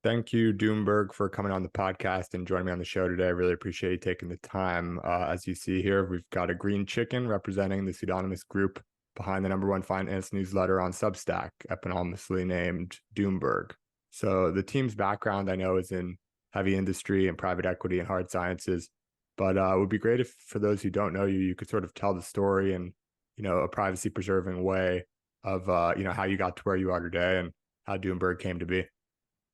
Thank you, Doomberg, for coming on the podcast and joining me on the show today. I really appreciate you taking the time. As you see here, we've got a green chicken representing the pseudonymous group behind the #1 finance newsletter on Substack, eponymously named Doomberg. So the team's background, I know, is in heavy industry and private equity and hard sciences, but it would be great if, for those who don't know you, you could sort of tell the story in, a privacy-preserving way of, how you got to where you are today and how Doomberg came to be.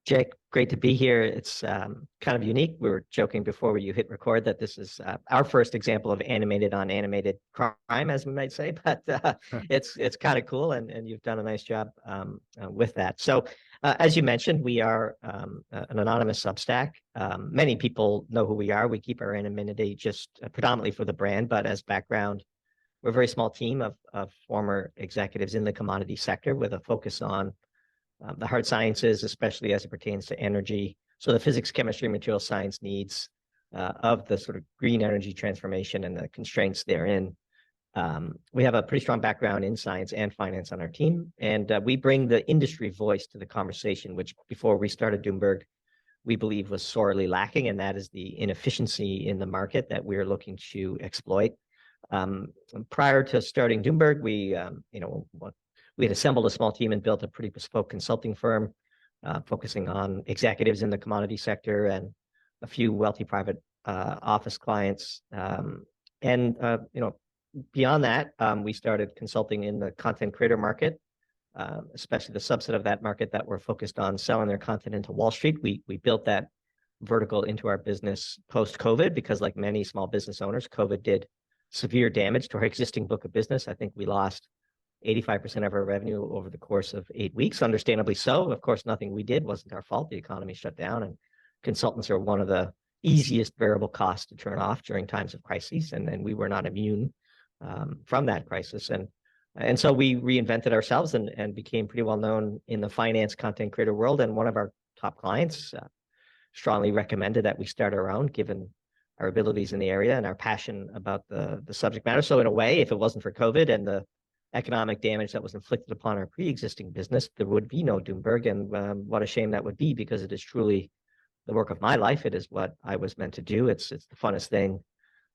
Jake, great to be here. It's kind of unique. We were joking before you hit record that this is our first example of animated on animated crime, as we might say, but it's kind of cool, and you've done a nice job with that. So, as you mentioned, we are an anonymous Substack. Many people know who we are. We keep our anonymity just predominantly for the brand, but as background, we're a very small team of former executives in the commodity sector with a focus on the hard sciences, especially as it pertains to energy. So the physics, chemistry, material science needs of the sort of green energy transformation and the constraints therein. We have a pretty strong background in science and finance on our team, and we bring the industry voice to the conversation, which before we started Doomberg, we believe was sorely lacking, and that is the inefficiency in the market that we're looking to exploit. Prior to starting Doomberg, we had assembled a small team and built a pretty bespoke consulting firm, focusing on executives in the commodity sector and a few wealthy private office clients. Beyond that, we started consulting in the content creator market, especially the subset of that market that were focused on selling their content into Wall Street. We built that vertical into our business post-COVID because, like many small business owners, COVID did severe damage to our existing book of business. I think we lost 85% of our revenue over the course of 8 weeks, understandably so. Of course, nothing we did wasn't our fault. The economy shut down, and consultants are one of the easiest variable costs to turn off during times of crises, and we were not immune from that crisis. And so we reinvented ourselves and became pretty well known in the finance content creator world. And one of our top clients strongly recommended that we start our own, given our abilities in the area and our passion about the subject matter. So in a way, if it wasn't for COVID and the economic damage that was inflicted upon our pre-existing business, there would be no Doomberg. And what a shame that would be, because it is truly the work of my life. It is what I was meant to do. It's the funnest thing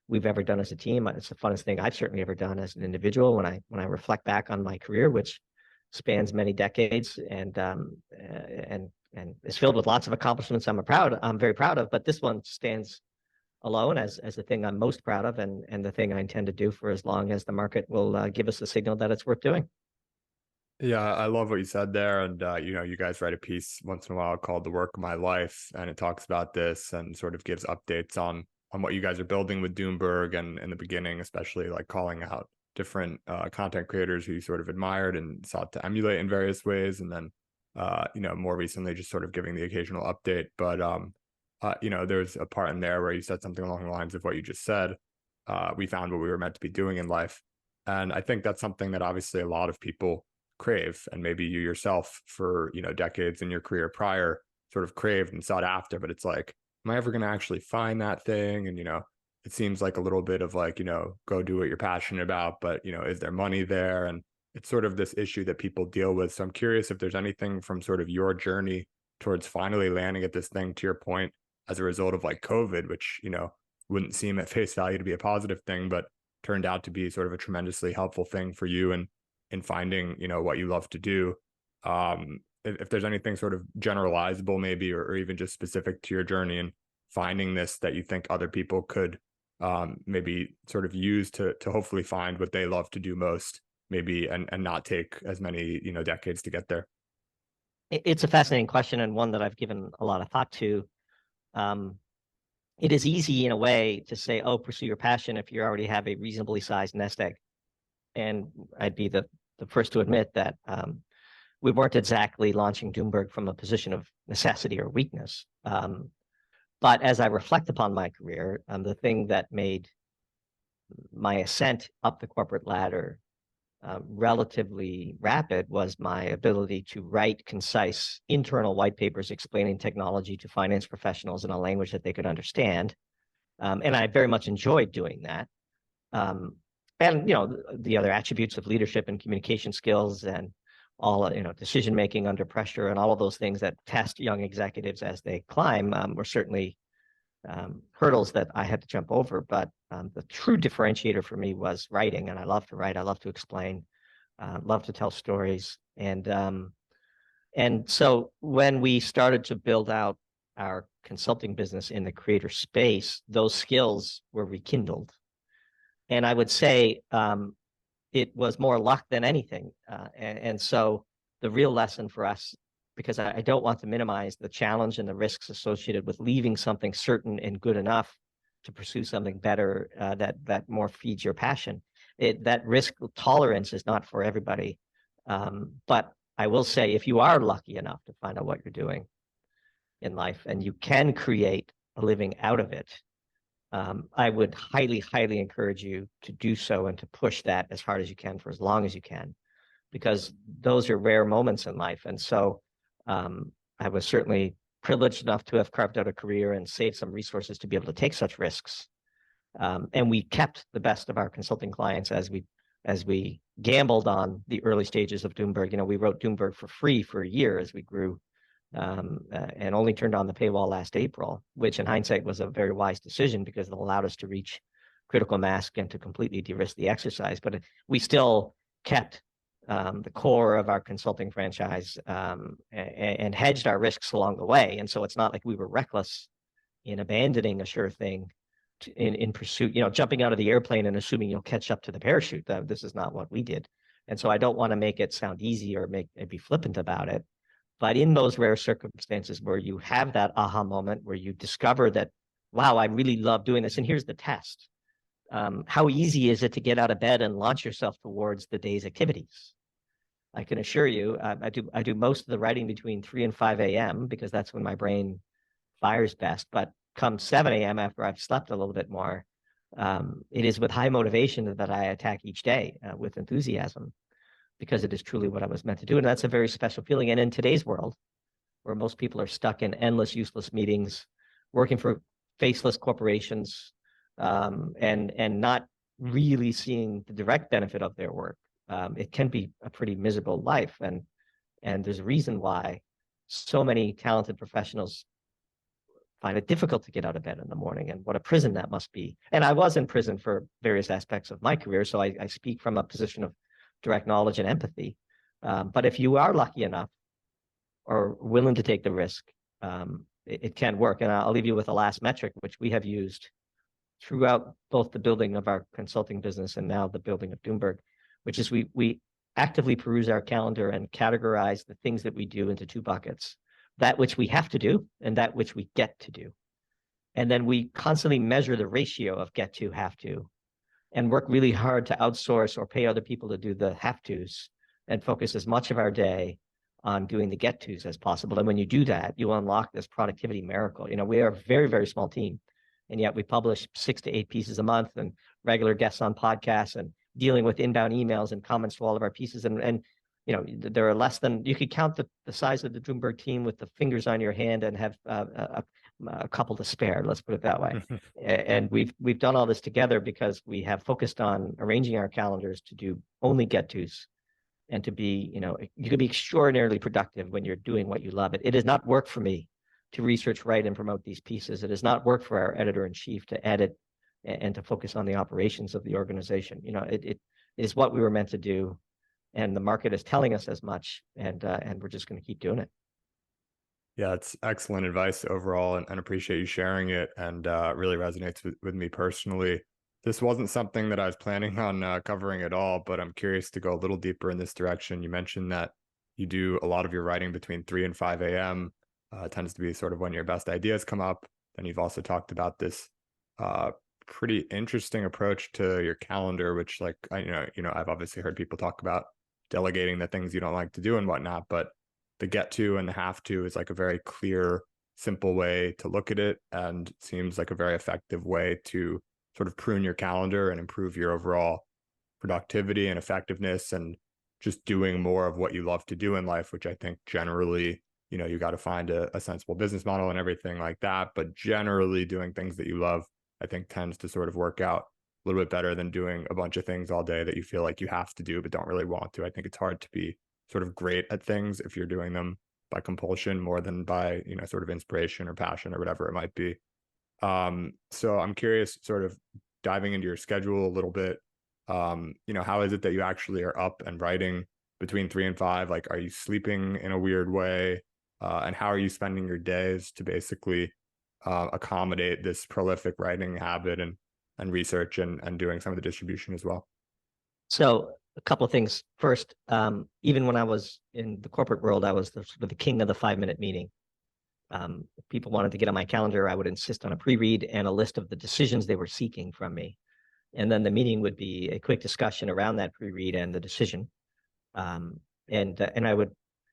we've ever done as a team. It's the funnest thing I've certainly ever done as an individual. When I reflect back on my career, which spans many decades and is filled with lots of accomplishments I'm very proud of, but this one stands alone as the thing I'm most proud of, and the thing I intend to do for as long as the market will give us a signal that it's worth doing. Yeah, I love what you said there. And, you guys write a piece once in a while called The Work of My Life, and it talks about this and sort of gives updates on what you guys are building with Doomberg. And in the beginning, especially like calling out different content creators who you sort of admired and sought to emulate in various ways. And then, more recently, just sort of giving the occasional update. But, there's a part in there where you said something along the lines of what you just said. We found what we were meant to be doing in life. And I think that's something that obviously a lot of people crave, and maybe you yourself for decades in your career prior sort of craved and sought after. But it's like, am I ever going to actually find that thing? And it seems like a little bit of like, go do what you're passionate about, but is there money there? And it's sort of this issue that people deal with. So I'm curious if there's anything from sort of your journey towards finally landing at this thing, to your point, as a result of like COVID, which wouldn't seem at face value to be a positive thing, but turned out to be sort of a tremendously helpful thing for you and in finding, what you love to do. If there's anything sort of generalizable maybe, or even just specific to your journey and finding this that you think other people could maybe sort of use to hopefully find what they love to do most, maybe, and not take as many, decades to get there. It's a fascinating question, and one that I've given a lot of thought to. It is easy in a way to say, oh, pursue your passion if you already have a reasonably sized nest egg. And I'd be the first to admit that we weren't exactly launching Doomberg from a position of necessity or weakness. But as I reflect upon my career, the thing that made my ascent up the corporate ladder relatively rapid was my ability to write concise internal white papers explaining technology to finance professionals in a language that they could understand. And I very much enjoyed doing that. And the other attributes of leadership and communication skills and all, decision making under pressure and all of those things that test young executives as they climb, were certainly hurdles that I had to jump over. But the true differentiator for me was writing, and I love to write. I love to explain, love to tell stories, and so when we started to build out our consulting business in the creator space, those skills were rekindled. And I would say it was more luck than anything. And so the real lesson for us, because I don't want to minimize the challenge and the risks associated with leaving something certain and good enough to pursue something better, that more feeds your passion. That risk tolerance is not for everybody. But I will say, if you are lucky enough to find out what you're doing in life and you can create a living out of it, I would highly, highly encourage you to do so and to push that as hard as you can for as long as you can, because those are rare moments in life. And so I was certainly privileged enough to have carved out a career and saved some resources to be able to take such risks. And we kept the best of our consulting clients as we gambled on the early stages of Doomberg. We wrote Doomberg for free for a year as we grew, and only turned on the paywall last April, which in hindsight was a very wise decision because it allowed us to reach critical mass and to completely de-risk the exercise. But we still kept the core of our consulting franchise, and hedged our risks along the way. And so it's not like we were reckless in abandoning a sure thing in pursuit, jumping out of the airplane and assuming you'll catch up to the parachute. This is not what we did. And so I don't want to make it sound easy or be flippant about it. But in those rare circumstances where you have that aha moment, where you discover that, wow, I really love doing this. And here's the test. How easy is it to get out of bed and launch yourself towards the day's activities? I can assure you, I do most of the writing between 3 and 5 a.m. because that's when my brain fires best. But come 7 a.m. after I've slept a little bit more, it is with high motivation that I attack each day, with enthusiasm, because it is truly what I was meant to do. And that's a very special feeling. And in today's world, where most people are stuck in endless, useless meetings, working for faceless corporations, and not really seeing the direct benefit of their work, it can be a pretty miserable life. And there's a reason why so many talented professionals find it difficult to get out of bed in the morning, and what a prison that must be. And I was in prison for various aspects of my career, so I speak from a position of direct knowledge and empathy. But if you are lucky enough or willing to take the risk, it can work. And I'll leave you with a last metric, which we have used throughout both the building of our consulting business and now the building of Doomberg, which is we actively peruse our calendar and categorize the things that we do into 2 buckets: that which we have to do and that which we get to do. And then we constantly measure the ratio of get to, have to, and work really hard to outsource or pay other people to do the have tos, and focus as much of our day on doing the get tos as possible. And when you do that, you unlock this productivity miracle. We are a very, very small team, and yet we publish 6 to 8 pieces a month, and regular guests on podcasts, and dealing with inbound emails and comments to all of our pieces. And there are less than, you could count the size of the Doomberg team with the fingers on your hand and have a couple to spare, let's put it that way. And we've done all this together because we have focused on arranging our calendars to do only get-tos, and to be, you can be extraordinarily productive when you're doing what you love. It does not work for me to research, write, and promote these pieces. It does not work for our editor-in-chief to edit and to focus on the operations of the organization. It is what we were meant to do, and the market is telling us as much, and we're just going to keep doing it. Yeah, it's excellent advice overall, and appreciate you sharing it, and really resonates with me personally. This wasn't something that I was planning on covering at all, but I'm curious to go a little deeper in this direction. You mentioned that you do a lot of your writing between 3 and 5 a.m. Tends to be sort of when your best ideas come up. Then you've also talked about this pretty interesting approach to your calendar, which, like, I've obviously heard people talk about delegating the things you don't like to do and whatnot, but the get to and the have to is like a very clear, simple way to look at it, and seems like a very effective way to sort of prune your calendar and improve your overall productivity and effectiveness, and just doing more of what you love to do in life, which I think generally, you got to find a sensible business model and everything like that. But generally doing things that you love, I think, tends to sort of work out a little bit better than doing a bunch of things all day that you feel like you have to do but don't really want to. I think it's hard to be sort of great at things if you're doing them by compulsion more than by, sort of inspiration or passion or whatever it might be. So I'm curious, sort of diving into your schedule a little bit. How is it that you actually are up and writing between 3 and 5? Like, are you sleeping in a weird way? And how are you spending your days to basically accommodate this prolific writing habit and research and doing some of the distribution as well? So a couple of things. First, even when I was in the corporate world, I was sort of the king of the 5-minute meeting. If people wanted to get on my calendar, I would insist on a pre-read and a list of the decisions they were seeking from me. And then the meeting would be a quick discussion around that pre-read and the decision. And I would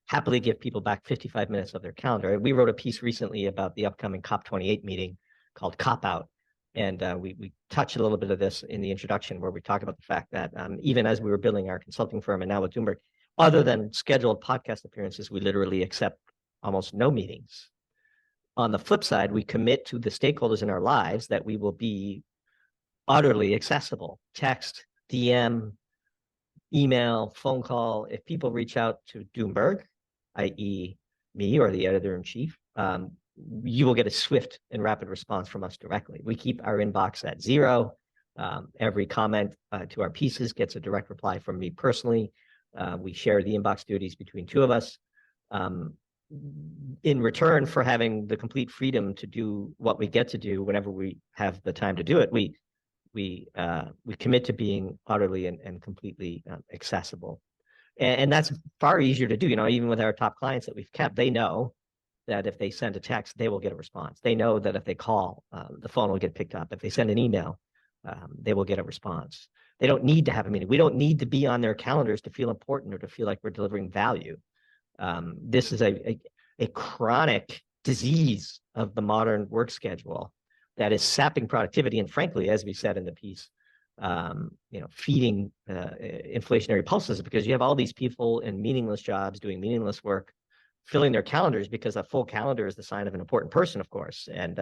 happily give people back 55 minutes of their calendar. We wrote a piece recently about the upcoming COP28 meeting called Cop Out. And we touched a little bit of this in the introduction, where we talk about the fact that even as we were building our consulting firm and now with Doomberg, other than scheduled podcast appearances, we literally accept almost no meetings. On the flip side, we commit to the stakeholders in our lives that we will be utterly accessible: text, DM, email, phone call. If people reach out to Doomberg, i.e. me or the editor-in-chief, you will get a swift and rapid response from us directly. We keep our inbox at zero. Every comment to our pieces gets a direct reply from me personally. We share the inbox duties between two of us. In return for having the complete freedom to do what we get to do whenever we have the time to do it, we commit to being utterly and completely accessible. And that's far easier to do. Even with our top clients that we've kept, they know that if they send a text, they will get a response. They know that if they call, the phone will get picked up. If they send an email, they will get a response. They don't need to have a meeting. We don't need to be on their calendars to feel important or to feel like we're delivering value. This is a chronic disease of the modern work schedule that is sapping productivity. And frankly, as we said in the piece, feeding inflationary pulses, because you have all these people in meaningless jobs doing meaningless work, filling their calendars, because a full calendar is the sign of an important person, of course. And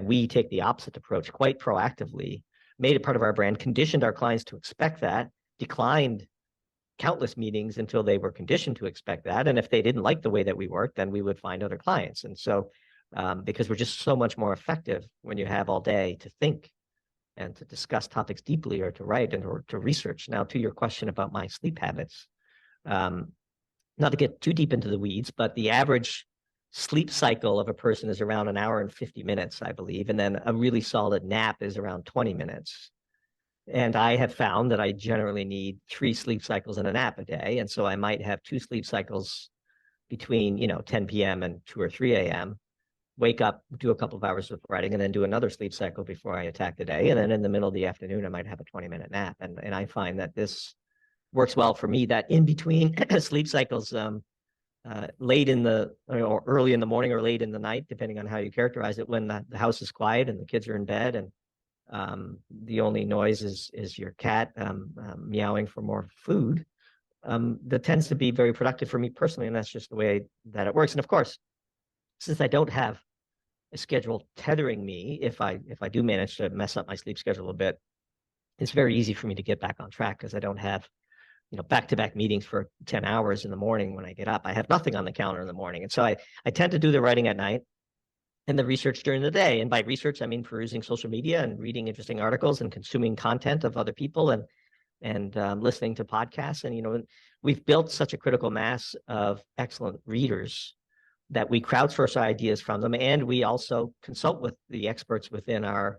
we take the opposite approach quite proactively, made it part of our brand, conditioned our clients to expect that, declined countless meetings until they were conditioned to expect that. And if they didn't like the way that we worked, then we would find other clients. And so, because we're just so much more effective when you have all day to think and to discuss topics deeply, or to write or to research. Now, to your question about my sleep habits, not to get too deep into the weeds, but the average sleep cycle of a person is around an hour and 50 minutes, I believe. And then a really solid nap is around 20 minutes. And I have found that I generally need 3 sleep cycles and a nap a day. And so I might have 2 sleep cycles between, 10 p.m. and 2 or 3 a.m., wake up, do a couple of hours of writing, and then do another sleep cycle before I attack the day. And then in the middle of the afternoon, I might have a 20-minute nap. And I find that this works well for me, that in between sleep cycles, late in the, or early in the morning or late in the night, depending on how you characterize it, when the house is quiet and the kids are in bed, and the only noise is your cat meowing for more food, that tends to be very productive for me personally. And that's just the way that it works. And of course, since I don't have a schedule tethering me, if I do manage to mess up my sleep schedule a bit, it's very easy for me to get back on track, because I don't have back-to-back meetings for 10 hours in the morning when I get up. I have nothing on the calendar in the morning. And so I tend to do the writing at night and the research during the day. And by research, I mean perusing social media and reading interesting articles and consuming content of other people, and listening to podcasts. And, we've built such a critical mass of excellent readers that we crowdsource ideas from them. And we also consult with the experts within our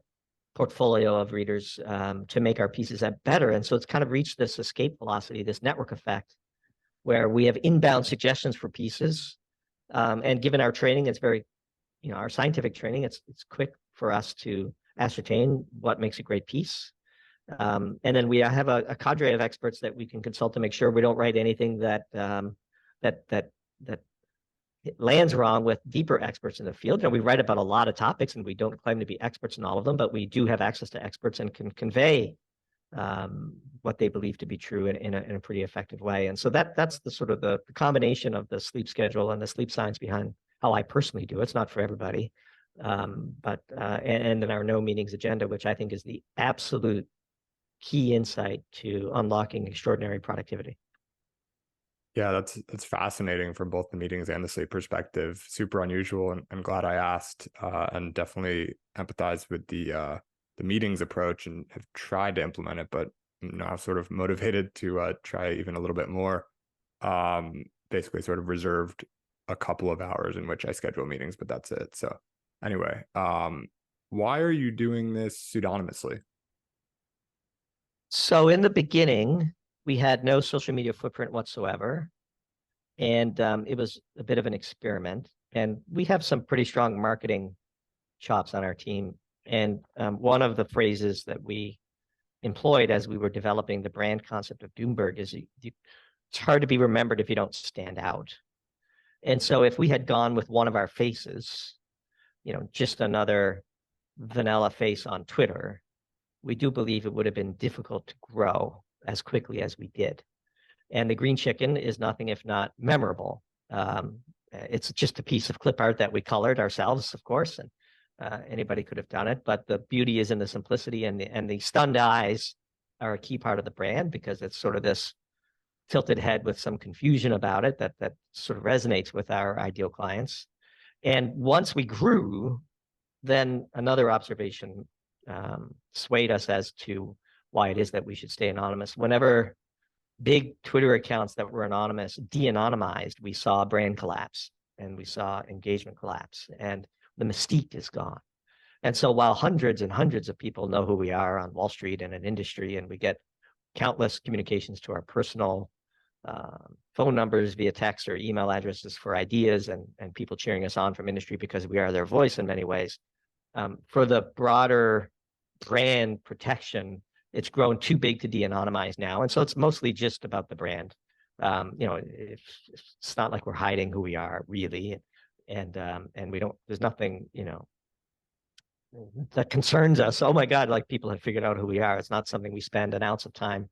portfolio of readers to make our pieces better. And so it's kind of reached this escape velocity, this network effect, where we have inbound suggestions for pieces. And given our training, it's very, our scientific training, it's quick for us to ascertain what makes a great piece. And then we have a cadre of experts that we can consult to make sure we don't write anything that it lands wrong with deeper experts in the field. We write about a lot of topics, and we don't claim to be experts in all of them, but we do have access to experts and can convey what they believe to be true in a pretty effective way. And so that's the sort of the combination of the sleep schedule and the sleep science behind how I personally do it. It's not for everybody, but then our no meetings agenda, which I think is the absolute key insight to unlocking extraordinary productivity. Yeah, that's fascinating from both the meetings and the sleep perspective. Super unusual, and I'm glad I asked, and definitely empathize with the meetings approach and have tried to implement it, but now sort of motivated to try even a little bit more. Basically, sort of reserved a couple of hours in which I schedule meetings, but that's it. So anyway, why are you doing this pseudonymously? So in the beginning, we had no social media footprint whatsoever. And it was a bit of an experiment. And we have some pretty strong marketing chops on our team. And one of the phrases that we employed as we were developing the brand concept of Doomberg is it's hard to be remembered if you don't stand out. And so if we had gone with one of our faces, just another vanilla face on Twitter, we do believe it would have been difficult to grow as quickly as we did. And the green chicken is nothing if not memorable. It's just a piece of clip art that we colored ourselves, of course, and anybody could have done it. But the beauty is in the simplicity, and the stunned eyes are a key part of the brand, because it's sort of this tilted head with some confusion about it that sort of resonates with our ideal clients. And once we grew, then another observation swayed us as to why it is that we should stay anonymous. Whenever big Twitter accounts that were anonymous de-anonymized, we saw brand collapse and we saw engagement collapse, and the mystique is gone. And so while hundreds and hundreds of people know who we are on Wall Street and in industry, and we get countless communications to our personal phone numbers via text or email addresses for ideas, and people cheering us on from industry because we are their voice in many ways, for the broader brand protection, it's grown too big to de-anonymize now. And so it's mostly just about the brand. It's not like we're hiding who we are really. And we don't, there's nothing, that concerns us. Oh my God, like people have figured out who we are. It's not something we spend an ounce of time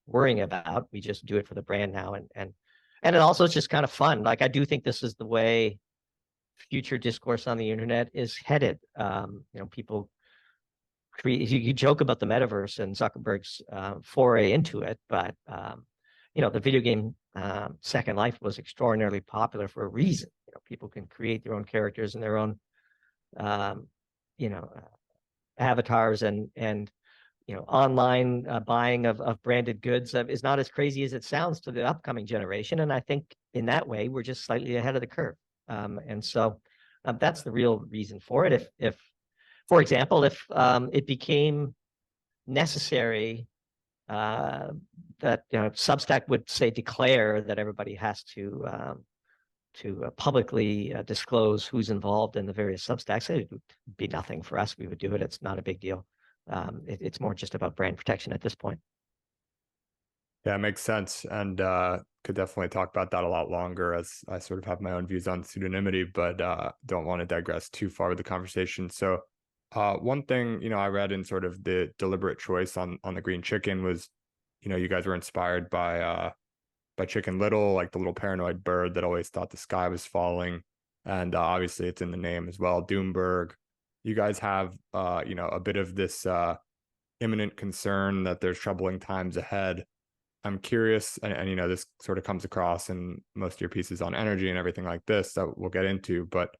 worrying about. We just do it for the brand now. And it also is just kind of fun. Like I do think this is the way future discourse on the internet is headed. People you joke about the metaverse and Zuckerberg's foray into it, but the video game Second Life was extraordinarily popular for a reason. People can create their own characters and their own, avatars, and online buying of branded goods is not as crazy as it sounds to the upcoming generation. And I think in that way, we're just slightly ahead of the curve. And so that's the real reason for it. If for example, if it became necessary that Substack would say declare that everybody has to publicly disclose who's involved in the various Substacks, it would be nothing for us. We would do it. It's not a big deal. It's more just about brand protection at this point. Yeah, it makes sense, and could definitely talk about that a lot longer, as I sort of have my own views on pseudonymity, but don't want to digress too far with the conversation. So, one thing I read in sort of the deliberate choice on the green chicken was, you guys were inspired by Chicken Little, like the little paranoid bird that always thought the sky was falling, and obviously it's in the name as well, Doomberg. You guys have a bit of this imminent concern that there's troubling times ahead. I'm curious, and this sort of comes across in most of your pieces on energy and everything like this that we'll get into, but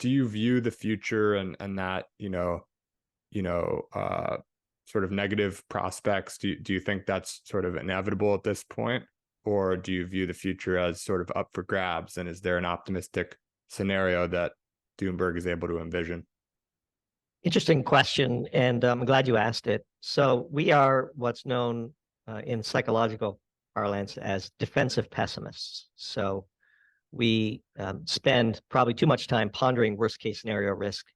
do you view the future and that sort of negative prospects, do you think that's sort of inevitable at this point, or do you view the future as sort of up for grabs, and is there an optimistic scenario that Doomberg is able to envision? Interesting question, and I'm glad you asked it. So we are what's known in psychological parlance as defensive pessimists. So we spend probably too much time pondering worst case scenario risk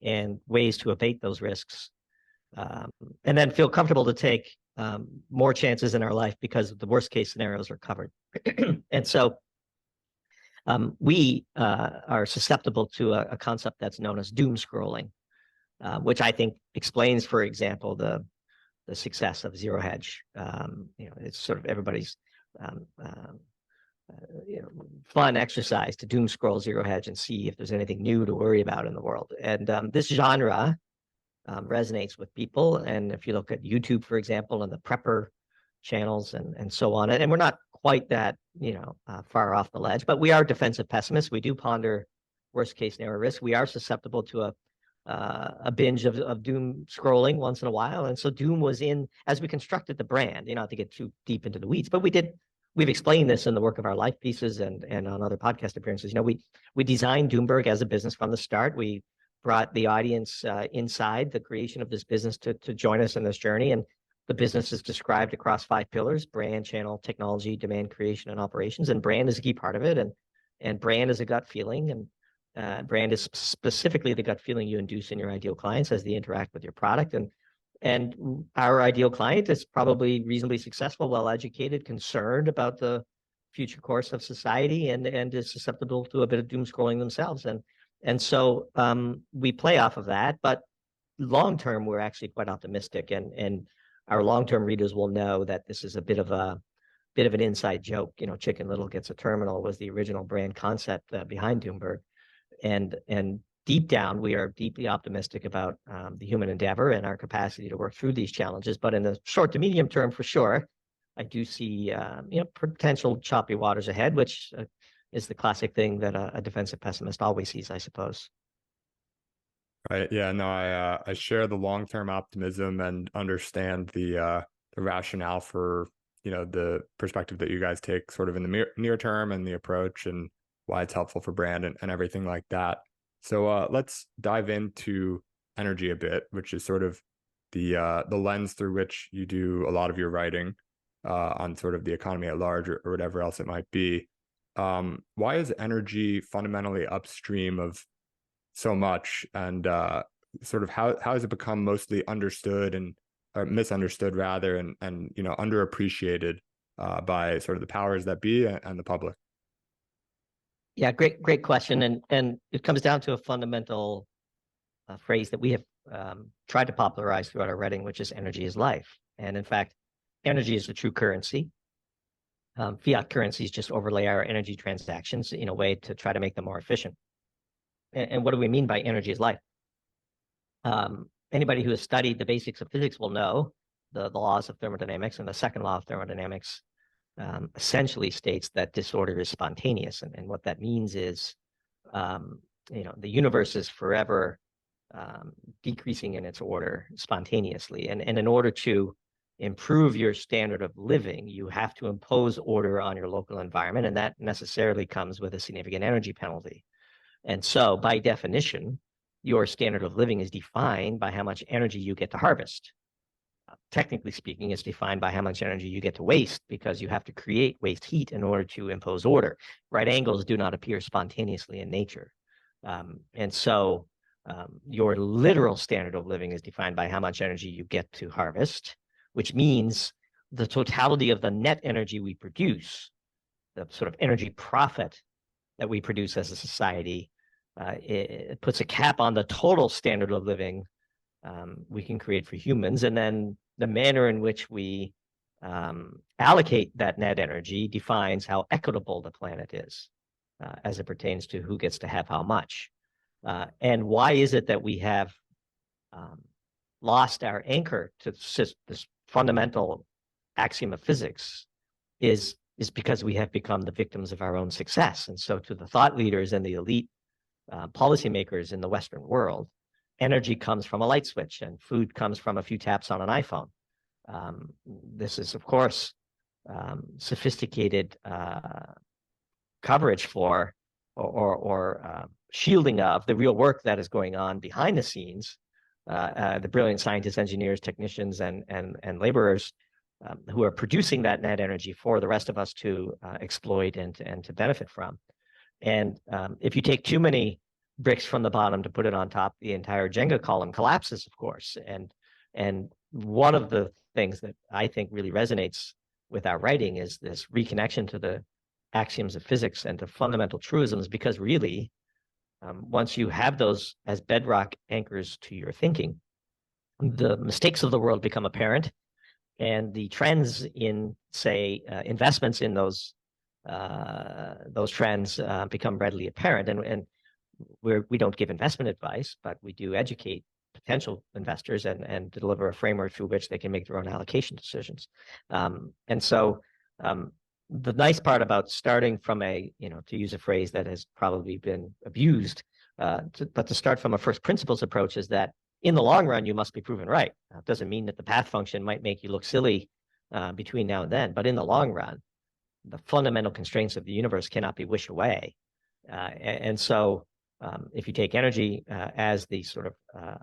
and ways to abate those risks, and then feel comfortable to take more chances in our life because the worst case scenarios are covered. And so we are susceptible to a concept that's known as doom scrolling, which I think explains, for example, the success of zero hedge. It's sort of everybody's fun exercise to doom scroll zero hedge and see if there's anything new to worry about in the world. And this genre resonates with people. And if you look at YouTube, for example, and the prepper channels and so on, and we're not quite that, far off the ledge, but we are defensive pessimists. We do ponder worst case scenario risk. We are susceptible to a binge of doom scrolling once in a while. And so doom was in as we constructed the brand, not to get too deep into the weeds, but we've explained this in the work of our life pieces and on other podcast appearances. We designed Doomberg as a business from the start. We brought the audience inside the creation of this business to join us in this journey. And the business is described across 5 pillars: brand, channel, technology, demand creation, and operations. And brand is a key part of it. And brand is a gut feeling. And brand is specifically the gut feeling you induce in your ideal clients as they interact with your product. And our ideal client is probably reasonably successful, well-educated, concerned about the future course of society, and is susceptible to a bit of doom scrolling themselves. And so we play off of that, but long term, we're actually quite optimistic. And our long-term readers will know that this is a bit of an inside joke. Chicken Little gets a terminal was the original brand concept behind Doomberg. And deep down, we are deeply optimistic about the human endeavor and our capacity to work through these challenges. But in the short to medium term, for sure, I do see potential choppy waters ahead, which is the classic thing that a defensive pessimist always sees, I suppose. Right. Yeah. No, I share the long-term optimism and understand the rationale for the perspective that you guys take, sort of in the near term, and the approach, and why it's helpful for brand and everything like that. So let's dive into energy a bit, which is sort of the lens through which you do a lot of your writing on sort of the economy at large, or whatever else it might be. Why is energy fundamentally upstream of so much, and sort of how has it become mostly understood or misunderstood rather, and underappreciated by sort of the powers that be and the public? Yeah, great question. And it comes down to a fundamental phrase that we have tried to popularize throughout our writing, which is energy is life. And in fact, energy is the true currency. Fiat currencies just overlay our energy transactions in a way to try to make them more efficient. And what do we mean by energy is life? Anybody who has studied the basics of physics will know the laws of thermodynamics, and the second law of thermodynamics essentially states that disorder is spontaneous. And what that means is, the universe is forever decreasing in its order spontaneously. And in order to improve your standard of living, you have to impose order on your local environment, and that necessarily comes with a significant energy penalty. And so, by definition, your standard of living is defined by how much energy you get to harvest. Technically speaking, it's defined by how much energy you get to waste, because you have to create waste heat in order to impose order. Right angles do not appear spontaneously in nature. And so your literal standard of living is defined by how much energy you get to harvest, which means the totality of the net energy we produce, the sort of energy profit that we produce as a society, it puts a cap on the total standard of living we can create for humans. And then the manner in which we allocate that net energy defines how equitable the planet is as it pertains to who gets to have how much. And why is it that we have lost our anchor to this fundamental axiom of physics is because we have become the victims of our own success. And so to the thought leaders and the elite policymakers in the Western world, energy comes from a light switch, and food comes from a few taps on an iPhone. This is, of course, sophisticated coverage for or shielding of the real work that is going on behind the scenes. The brilliant scientists, engineers, technicians, and laborers who are producing that net energy for the rest of us to exploit and to benefit from. And if you take too many bricks from the bottom to put it on top, the entire Jenga column collapses, of course. And one of the things that I think really resonates with our writing is this reconnection to the axioms of physics and to fundamental truisms, because really, once you have those as bedrock anchors to your thinking, the mistakes of the world become apparent, and the trends in, say, investments in those trends become readily apparent. And we don't give investment advice, but we do educate potential investors and deliver a framework through which they can make their own allocation decisions. And so the nice part about starting from a, to use a phrase that has probably been abused, but to start from a first principles approach is that in the long run, you must be proven right. Now, it doesn't mean that the path function might make you look silly between now and then, but in the long run, the fundamental constraints of the universe cannot be wished away. And so if you take energy as the sort of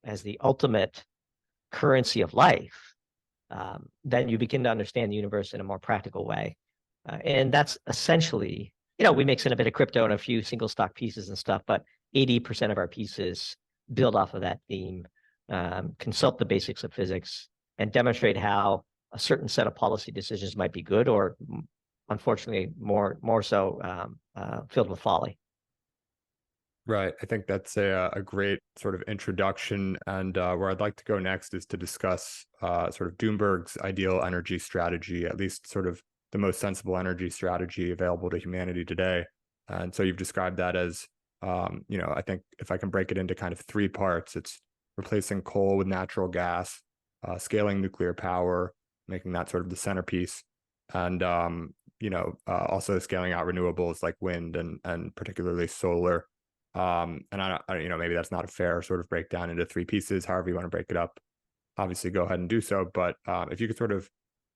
as the ultimate currency of life, then you begin to understand the universe in a more practical way. And that's essentially, we mix in a bit of crypto and a few single stock pieces and stuff, but 80% of our pieces build off of that theme, consult the basics of physics, and demonstrate how a certain set of policy decisions might be good or, unfortunately, more so filled with folly. Right. I think that's a great sort of introduction. And where I'd like to go next is to discuss sort of Doomberg's ideal energy strategy, at least sort of the most sensible energy strategy available to humanity today. And so you've described that as, I think if I can break it into kind of three parts, it's replacing coal with natural gas, scaling nuclear power, making that sort of the centerpiece, and also scaling out renewables like wind and particularly solar. And maybe that's not a fair sort of breakdown into three pieces. However you want to break it up, obviously go ahead and do so. But if you could sort of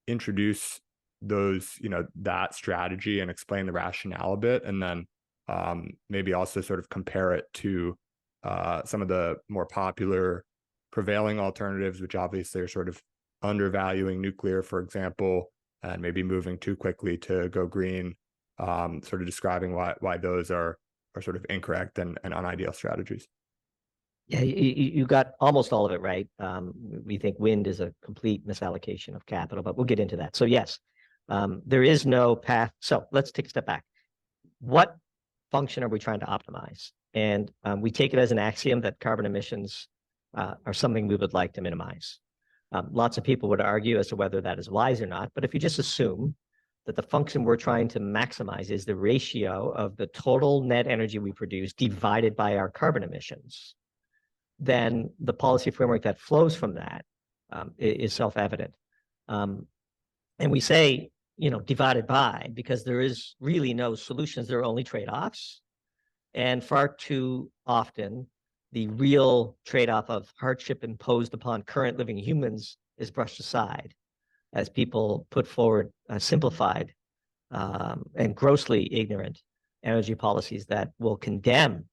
introduce those, that strategy and explain the rationale a bit, and then maybe also sort of compare it to some of the more popular prevailing alternatives, which obviously are sort of undervaluing nuclear, for example, and maybe moving too quickly to go green, sort of describing why those are sort of incorrect and unideal strategies. Yeah, you got almost all of it right. We think wind is a complete misallocation of capital, but we'll get into that. So yes, there is no path. So let's take a step back. What function are we trying to optimize? And we take it as an axiom that carbon emissions are something we would like to minimize. Lots of people would argue as to whether that is wise or not, but if you just assume that the function we're trying to maximize is the ratio of the total net energy we produce divided by our carbon emissions, then the policy framework that flows from that is self-evident. And we say, divided by, because there is really no solutions, there are only trade-offs. And far too often, the real trade-off of hardship imposed upon current living humans is brushed aside as people put forward simplified and grossly ignorant energy policies that will condemn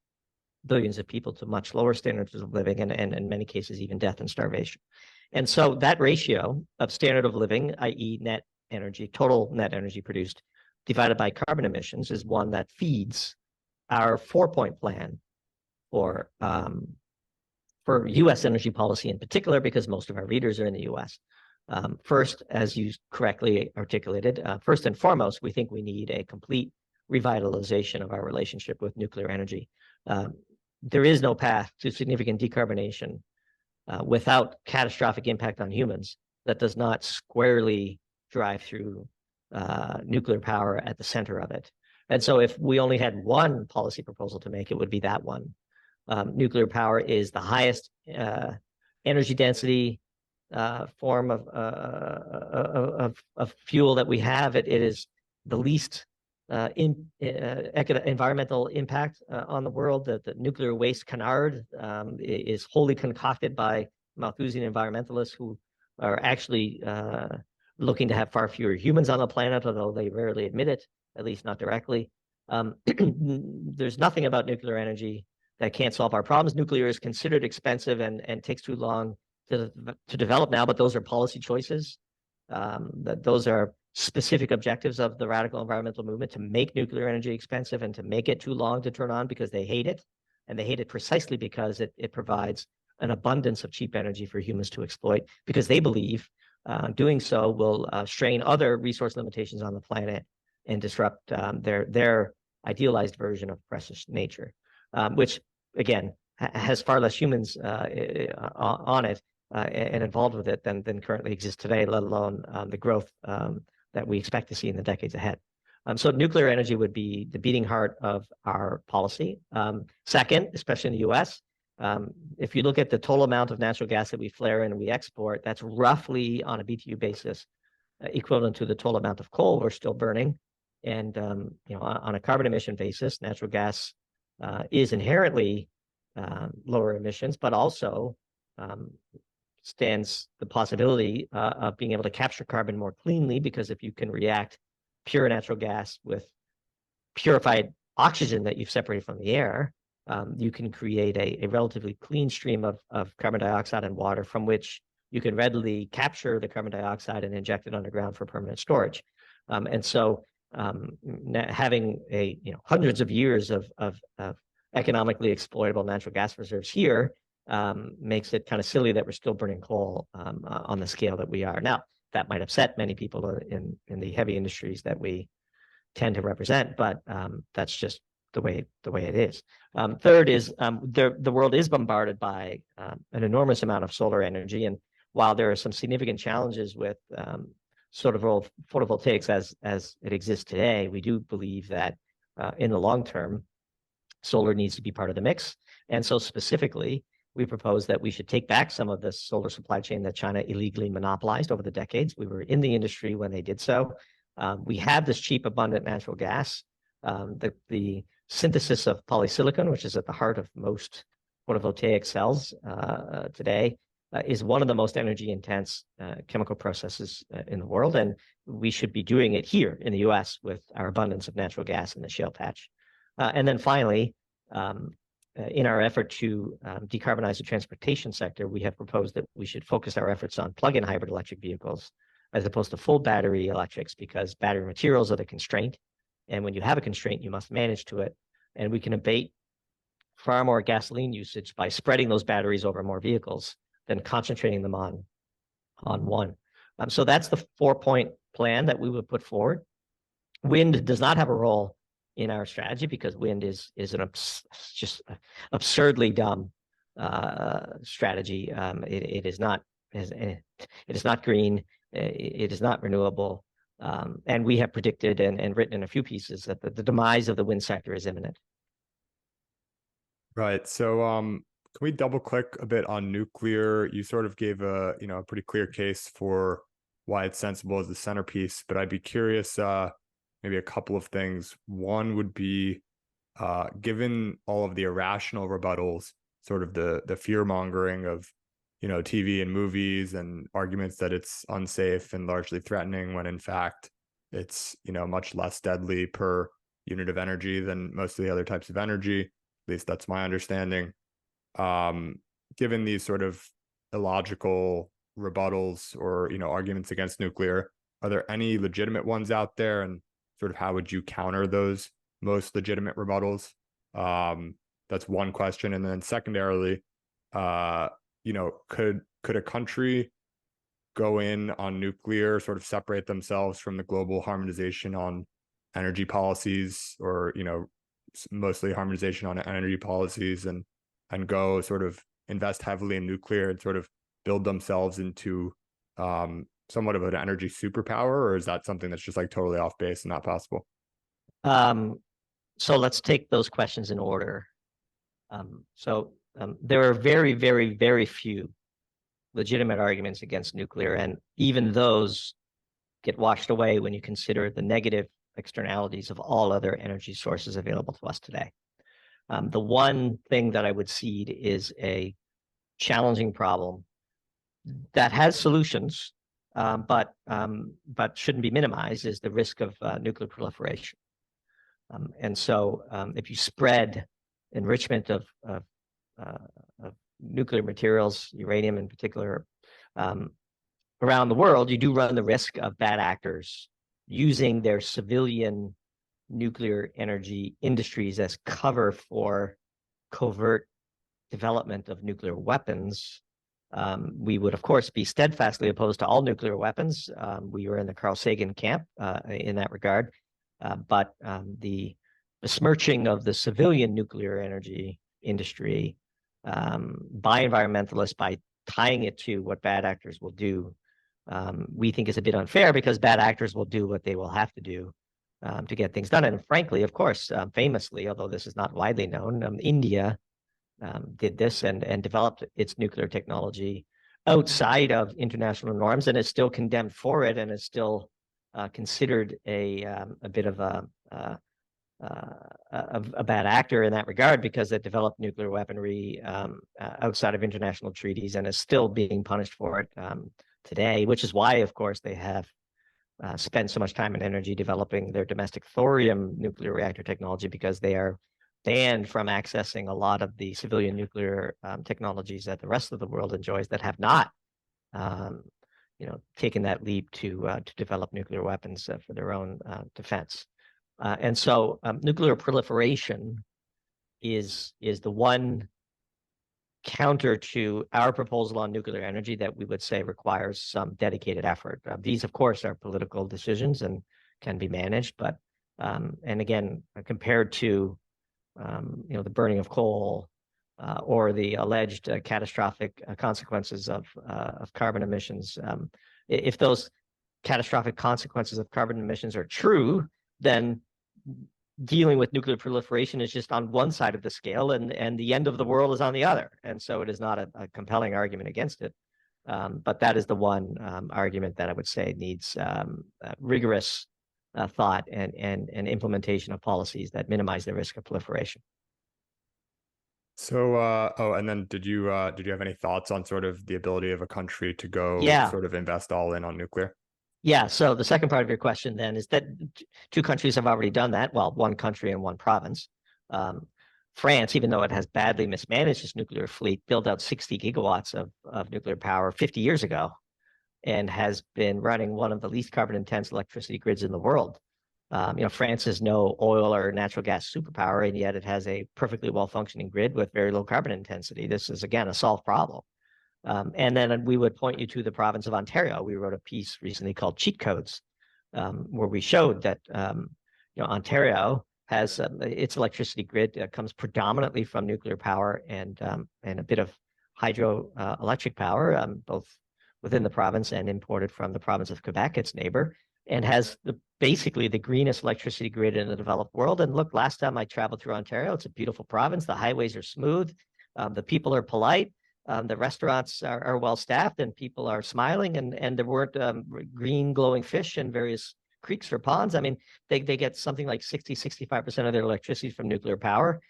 billions of people to much lower standards of living and in many cases even death and starvation. And so that ratio of standard of living, i.e. net energy, total net energy produced, divided by carbon emissions is one that feeds our 4-point plan for U.S. energy policy in particular, because most of our readers are in the U.S. First, as you correctly articulated, first and foremost, we think we need a complete revitalization of our relationship with nuclear energy. There is no path to significant decarbonation without catastrophic impact on humans that does not squarely drive through nuclear power at the center of it. And so if we only had one policy proposal to make, it would be that one. Nuclear power is the highest energy density form of fuel that we have. It is the least environmental impact on the world. The nuclear waste canard is wholly concocted by Malthusian environmentalists who are actually looking to have far fewer humans on the planet, although they rarely admit it, at least not directly. There's nothing about nuclear energy that can't solve our problems. Nuclear is considered expensive and takes too long to develop now, but those are policy choices. Those are specific objectives of the radical environmental movement to make nuclear energy expensive and to make it too long to turn on because they hate it. And they hate it precisely because it provides an abundance of cheap energy for humans to exploit, because they believe doing so will strain other resource limitations on the planet and disrupt their idealized version of precious nature, which, again, has far less humans on it and involved with it than currently exists today, let alone the growth that we expect to see in the decades ahead. So nuclear energy would be the beating heart of our policy. Second, especially in the US, if you look at the total amount of natural gas that we flare in and we export, that's roughly on a BTU basis equivalent to the total amount of coal we're still burning. And on a carbon emission basis, natural gas is inherently lower emissions, but also stands the possibility of being able to capture carbon more cleanly, because if you can react pure natural gas with purified oxygen that you've separated from the air, you can create a relatively clean stream of carbon dioxide and water from which you can readily capture the carbon dioxide and inject it underground for permanent storage. And so having hundreds of years of economically exploitable natural gas reserves here makes it kind of silly that we're still burning coal on the scale that we are. Now, that might upset many people in the heavy industries that we tend to represent, but that's just the way it is. Third is the world is bombarded by an enormous amount of solar energy, and while there are some significant challenges with sort of photovoltaics as it exists today, we do believe that in the long term, solar needs to be part of the mix. And so specifically, we propose that we should take back some of the solar supply chain that China illegally monopolized over the decades. We were in the industry when they did so. We have this cheap, abundant natural gas. The synthesis of polysilicon, which is at the heart of most photovoltaic cells today, is one of the most energy-intense chemical processes in the world, and we should be doing it here in the U.S. with our abundance of natural gas in the shale patch. And then finally, in our effort to decarbonize the transportation sector, we have proposed that we should focus our efforts on plug-in hybrid electric vehicles as opposed to full battery electrics, because battery materials are the constraint. And when you have a constraint, you must manage to it. And we can abate far more gasoline usage by spreading those batteries over more vehicles than concentrating them on one. So that's the 4-point plan that we would put forward. Wind does not have a role in our strategy because wind is just absurdly dumb strategy. It is not green. It is not renewable. And we have predicted and written in a few pieces that the demise of the wind sector is imminent. Right. So can we double click a bit on nuclear? You sort of gave a pretty clear case for why it's sensible as the centerpiece, but I'd be curious, maybe a couple of things. One would be, given all of the irrational rebuttals, sort of the fear mongering of TV and movies and arguments that it's unsafe and largely threatening, when in fact it's much less deadly per unit of energy than most of the other types of energy. At least that's my understanding. Given these sort of illogical rebuttals or arguments against nuclear, are there any legitimate ones out there, and sort of how would you counter those most legitimate rebuttals? That's one question. And then secondarily, could a country go in on nuclear, sort of separate themselves from the global harmonization on energy policies, or mostly harmonization on energy policies, and go sort of invest heavily in nuclear and sort of build themselves into somewhat of an energy superpower? Or is that something that's just like totally off base and not possible? So let's take those questions in order. There are very, very, very few legitimate arguments against nuclear, and even those get washed away when you consider the negative externalities of all other energy sources available to us today. The one thing that I would cede is a challenging problem that has solutions, but shouldn't be minimized, is the risk of nuclear proliferation. And so if you spread enrichment of nuclear materials, uranium in particular, around the world, you do run the risk of bad actors using their civilian nuclear energy industries as cover for covert development of nuclear weapons. We would, of course, be steadfastly opposed to all nuclear weapons. We were in the Carl Sagan camp in that regard. But the besmirching of the civilian nuclear energy industry by environmentalists, by tying it to what bad actors will do, we think is a bit unfair, because bad actors will do what they will have to do to get things done. And frankly, of course, famously, although this is not widely known, India did this and developed its nuclear technology outside of international norms and is still condemned for it, and is still considered a bit of a bad actor in that regard because it developed nuclear weaponry outside of international treaties and is still being punished for it today, which is why, of course, they have spent so much time and energy developing their domestic thorium nuclear reactor technology, because they are banned from accessing a lot of the civilian nuclear technologies that the rest of the world enjoys that have not taken that leap to develop nuclear weapons for their own defense. And so nuclear proliferation is the one counter to our proposal on nuclear energy that we would say requires some dedicated effort. These, of course, are political decisions and can be managed, but and again, compared to the burning of coal or the alleged catastrophic consequences of carbon emissions, if those catastrophic consequences of carbon emissions are true, then dealing with nuclear proliferation is just on one side of the scale, and the end of the world is on the other. And so it is not a compelling argument against it. But that is the one argument that I would say needs rigorous thought and implementation of policies that minimize the risk of proliferation. So, and then did you have any thoughts on sort of the ability of a country to go sort of invest all in on nuclear? Yeah. So the second part of your question then is that two countries have already done that. Well, one country and one province. France, even though it has badly mismanaged its nuclear fleet, built out 60 gigawatts of nuclear power 50 years ago, and has been running one of the least carbon intense electricity grids in the world. France is no oil or natural gas superpower, and yet it has a perfectly well-functioning grid with very low carbon intensity. This is, again, a solved problem. And then we would point you to the province of Ontario. We wrote a piece recently called Cheat Codes, where we showed that Ontario has its electricity grid comes predominantly from nuclear power and a bit of hydroelectric power, both within the province and imported from the province of Quebec, its neighbor, and has basically the greenest electricity grid in the developed world. And look, last time I traveled through Ontario, it's a beautiful province. The highways are smooth. The people are polite. The restaurants are well staffed and people are smiling, and there weren't green glowing fish in various creeks or ponds. I mean, they get something like 65% of their electricity from nuclear power.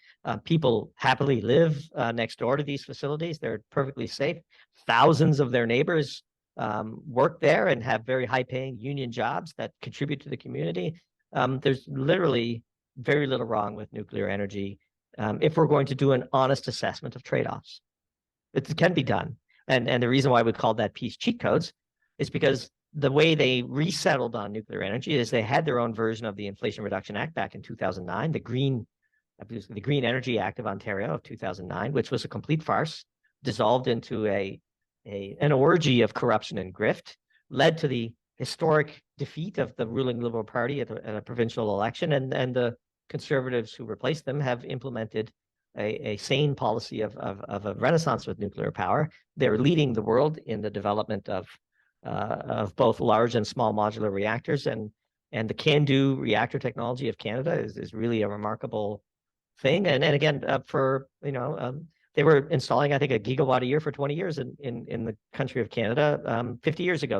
People happily live next door to these facilities. They're perfectly safe. Thousands of their neighbors work there and have very high paying union jobs that contribute to the community. There's literally very little wrong with nuclear energy if we're going to do an honest assessment of trade-offs. It can be done. And the reason why we called that piece Cheat Codes is because the way they resettled on nuclear energy is they had their own version of the Inflation Reduction Act back in 2009, the Green Energy Act of Ontario of 2009, which was a complete farce, dissolved into an orgy of corruption and grift, led to the historic defeat of the ruling Liberal Party at a provincial election, and the Conservatives who replaced them have implemented a sane policy of a renaissance with nuclear power. They're leading the world in the development of both large and small modular reactors, and the CANDU reactor technology of Canada is really a remarkable thing. And again, they were installing, I think, a gigawatt a year for 20 years in the country of Canada 50 years ago.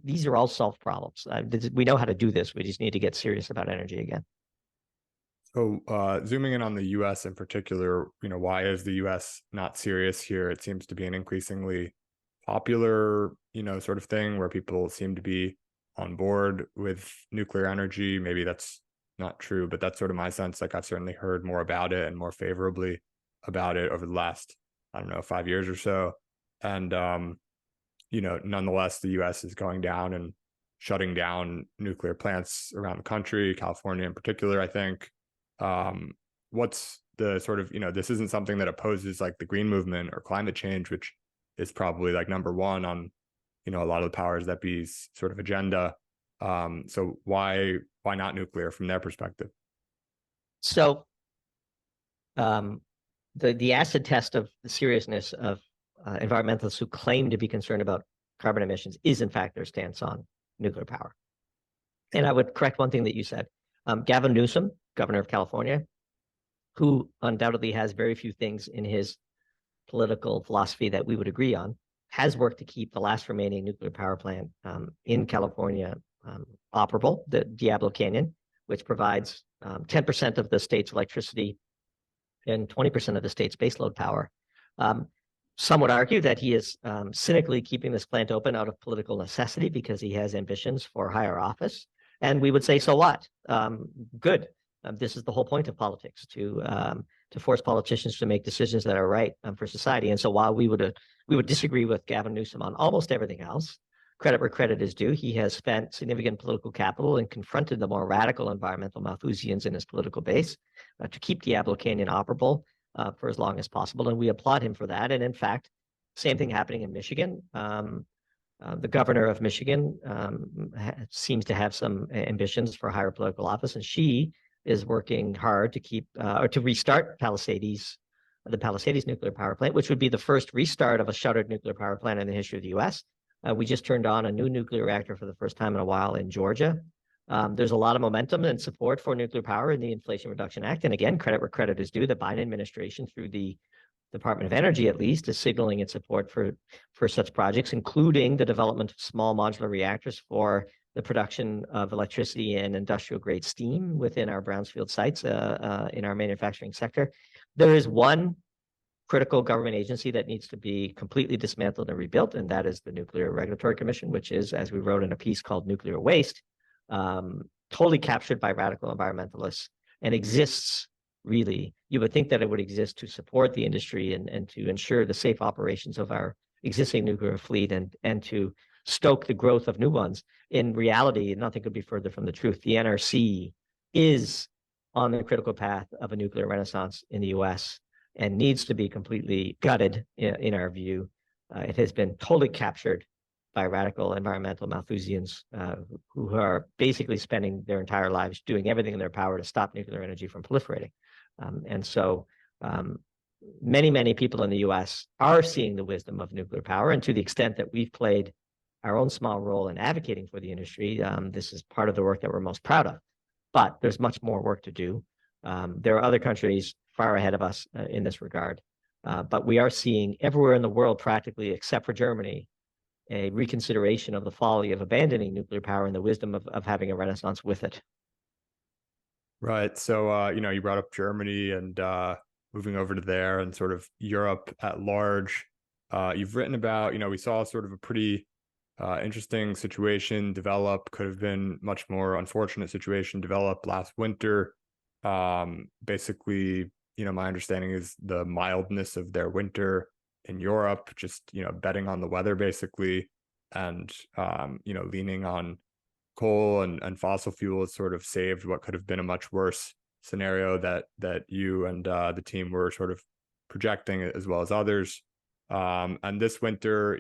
These are all solved problems. We know how to do this. We just need to get serious about energy again. So zooming in on the U.S. in particular, why is the U.S. not serious here? It seems to be an increasingly popular, sort of thing where people seem to be on board with nuclear energy. Maybe that's not true, but that's sort of my sense. Like, I've certainly heard more about it and more favorably about it over the last, 5 years or so. And, nonetheless, the U.S. is going down and shutting down nuclear plants around the country, California in particular, I think. What's the sort of, this isn't something that opposes like the green movement or climate change, which is probably like number one on, a lot of the powers that be's sort of agenda. So why not nuclear from their perspective? So the acid test of the seriousness of environmentalists who claim to be concerned about carbon emissions is in fact their stance on nuclear power. And I would correct one thing that you said. Gavin Newsom, governor of California, who undoubtedly has very few things in his political philosophy that we would agree on, has worked to keep the last remaining nuclear power plant in California operable, the Diablo Canyon, which provides 10% of the state's electricity and 20% of the state's baseload power. Some would argue that he is cynically keeping this plant open out of political necessity because he has ambitions for higher office. And we would say, so what? Good. This is the whole point of politics, to force politicians to make decisions that are right for society. And so while we would disagree with Gavin Newsom on almost everything else, credit where credit is due, he has spent significant political capital and confronted the more radical environmental Malthusians in his political base to keep Diablo Canyon operable for as long as possible. And we applaud him for that. And in fact, same thing happening in Michigan. The governor of Michigan seems to have some ambitions for higher political office, and she is working hard to keep or to restart the Palisades nuclear power plant, which would be the first restart of a shuttered nuclear power plant in the history of the U.S. We just turned on a new nuclear reactor for the first time in a while in Georgia. There's a lot of momentum and support for nuclear power in the Inflation Reduction Act. And again, credit where credit is due. The Biden administration, through the Department of Energy at least, is signaling its support for such projects, including the development of small modular reactors for the production of electricity and industrial grade steam within our brownfield sites in our manufacturing sector. There is one critical government agency that needs to be completely dismantled and rebuilt, and that is the Nuclear Regulatory Commission, which is, as we wrote in a piece called Nuclear Waste, totally captured by radical environmentalists and exists. Really, you would think that it would exist to support the industry and to ensure the safe operations of our existing nuclear fleet and to stoke the growth of new ones. In reality, nothing could be further from the truth. The NRC is on the critical path of a nuclear renaissance in the US and needs to be completely gutted, in our view. It has been totally captured by radical environmental Malthusians who are basically spending their entire lives doing everything in their power to stop nuclear energy from proliferating. And so many people in the US are seeing the wisdom of nuclear power. And to the extent that we've played our own small role in advocating for the industry, this is part of the work that we're most proud of. But there's much more work to do. There are other countries far ahead of us in this regard. But we are seeing everywhere in the world, practically except for Germany, a reconsideration of the folly of abandoning nuclear power and the wisdom of having a renaissance with it. Right. So, you brought up Germany and moving over to there and sort of Europe at large. You've written about, we saw sort of a pretty interesting situation develop, could have been much more unfortunate situation develop last winter. Basically, my understanding is the mildness of their winter in Europe, just, betting on the weather basically, and, leaning on coal and fossil fuels sort of saved what could have been a much worse scenario that you and the team were sort of projecting, as well as others. And this winter,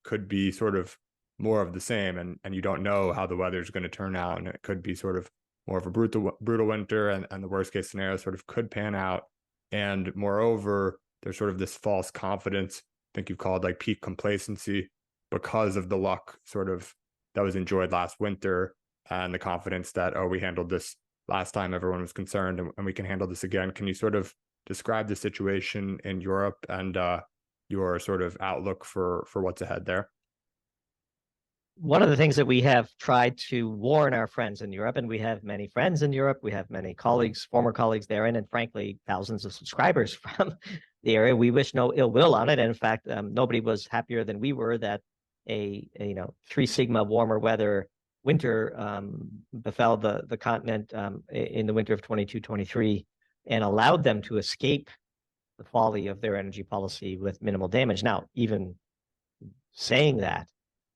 could be sort of more of the same, and you don't know how the weather is going to turn out, and it could be sort of more of a brutal winter, and the worst case scenario sort of could pan out. And moreover, there's sort of this false confidence, I think you've called like peak complacency, because of the luck sort of that was enjoyed last winter, and the confidence that, oh, we handled this last time everyone was concerned, and we can handle this again. Can you sort of describe the situation in Europe and your sort of outlook for what's ahead there? One of the things that we have tried to warn our friends in Europe, and we have many friends in Europe, we have many colleagues, former colleagues there, and frankly, thousands of subscribers from the area. We wish no ill will on it. And in fact, nobody was happier than we were that a 3 sigma warmer weather winter befell the continent in the winter of 22-23 and allowed them to escape the folly of their energy policy with minimal damage. Now, even saying that,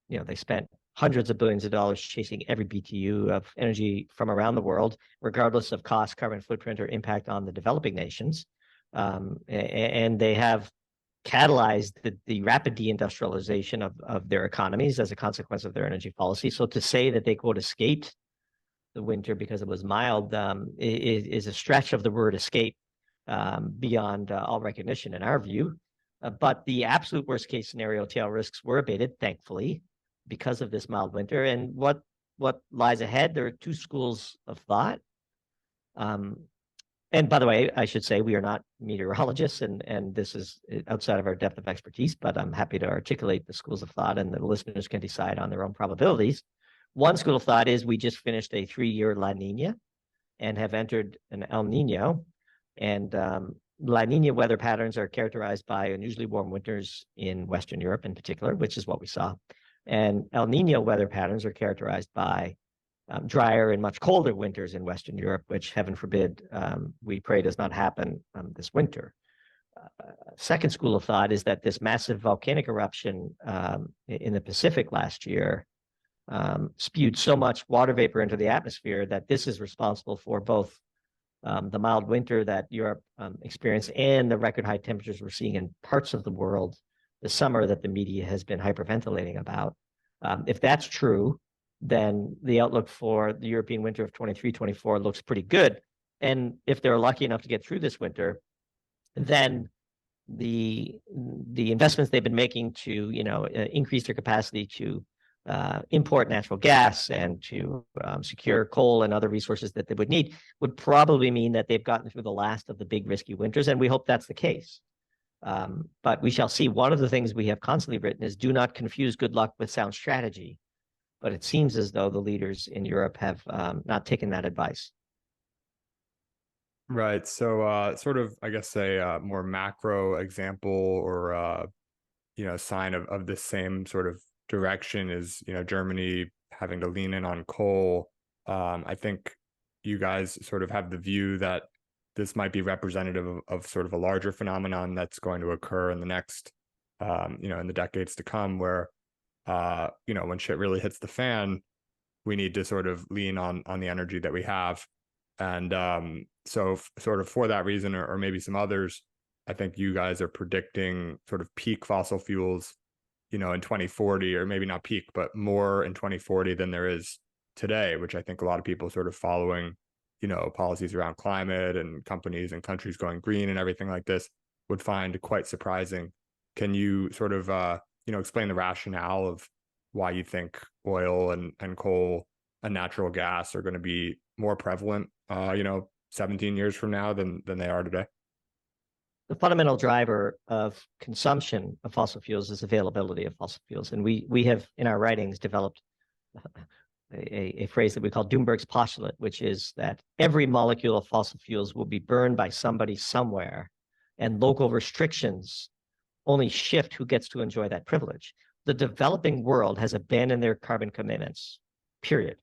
they spent hundreds of billions of dollars chasing every BTU of energy from around the world, regardless of cost, carbon footprint, or impact on the developing nations. And they have catalyzed the rapid deindustrialization of their economies as a consequence of their energy policy. So to say that they, quote, escaped the winter because it was mild is a stretch of the word escape beyond all recognition in our view. But the absolute worst case scenario tail risks were abated, thankfully, because of this mild winter. And what lies ahead, there are 2 schools of thought. And by the way, I should say we are not meteorologists, and this is outside of our depth of expertise, but I'm happy to articulate the schools of thought, and the listeners can decide on their own probabilities. One school of thought is we just finished a 3-year La Nina and have entered an El Nino. And La Nina weather patterns are characterized by unusually warm winters in Western Europe in particular, which is what we saw. And El Nino weather patterns are characterized by drier and much colder winters in Western Europe, which, heaven forbid, we pray does not happen this winter. Second school of thought is that this massive volcanic eruption in the Pacific last year spewed so much water vapor into the atmosphere that this is responsible for both the mild winter that Europe experienced and the record high temperatures we're seeing in parts of the world this summer that the media has been hyperventilating about. If that's true, then the outlook for the European winter of 23-24 looks pretty good. And if they're lucky enough to get through this winter, then the investments they've been making to increase their capacity to import natural gas and to secure coal and other resources that they would need would probably mean that they've gotten through the last of the big risky winters, and we hope that's the case. But we shall see. One of the things we have constantly written is do not confuse good luck with sound strategy. But it seems as though the leaders in Europe have not taken that advice. Right. So, sort of, I guess, a more macro example or sign of the same sort of direction is Germany having to lean in on coal. I think you guys sort of have the view that this might be representative of sort of a larger phenomenon that's going to occur in the next, in the decades to come, where when shit really hits the fan, we need to sort of lean on the energy that we have. And so sort of for that reason, or maybe some others, I think you guys are predicting sort of peak fossil fuels, in 2040, or maybe not peak, but more in 2040 than there is today, which I think a lot of people sort of following, policies around climate and companies and countries going green and everything like this would find quite surprising. Can you sort of, explain the rationale of why you think oil and coal and natural gas are going to be more prevalent, 17 years from now than they are today? The fundamental driver of consumption of fossil fuels is availability of fossil fuels. And we have, in our writings, developed a phrase that we call Doomberg's postulate, which is that every molecule of fossil fuels will be burned by somebody somewhere, and local restrictions only shift who gets to enjoy that privilege. The developing world has abandoned their carbon commitments, period.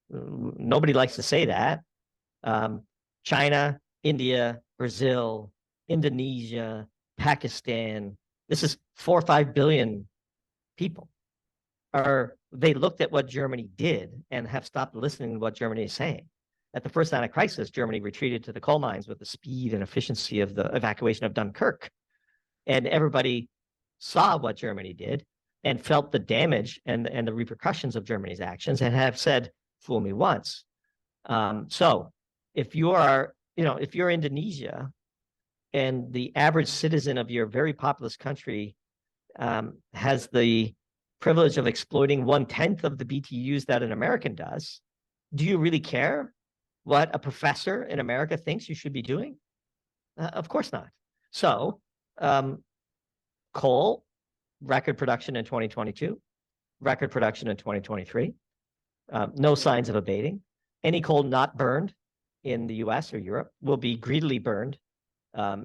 Nobody likes to say that. China, India, Brazil, Indonesia, Pakistan, this is 4 or 5 billion people. They looked at what Germany did and have stopped listening to what Germany is saying. At the first sign of crisis, Germany retreated to the coal mines with the speed and efficiency of the evacuation of Dunkirk. And everybody saw what Germany did and felt the damage and the repercussions of Germany's actions and have said, fool me once. So if you're Indonesia and the average citizen of your very populous country has the privilege of exploiting 1/10 of the BTUs that an American does, do you really care what a professor in America thinks you should be doing? Of course not. So coal, record production in 2022, record production in 2023, no signs of abating. Any coal not burned in the US or Europe will be greedily burned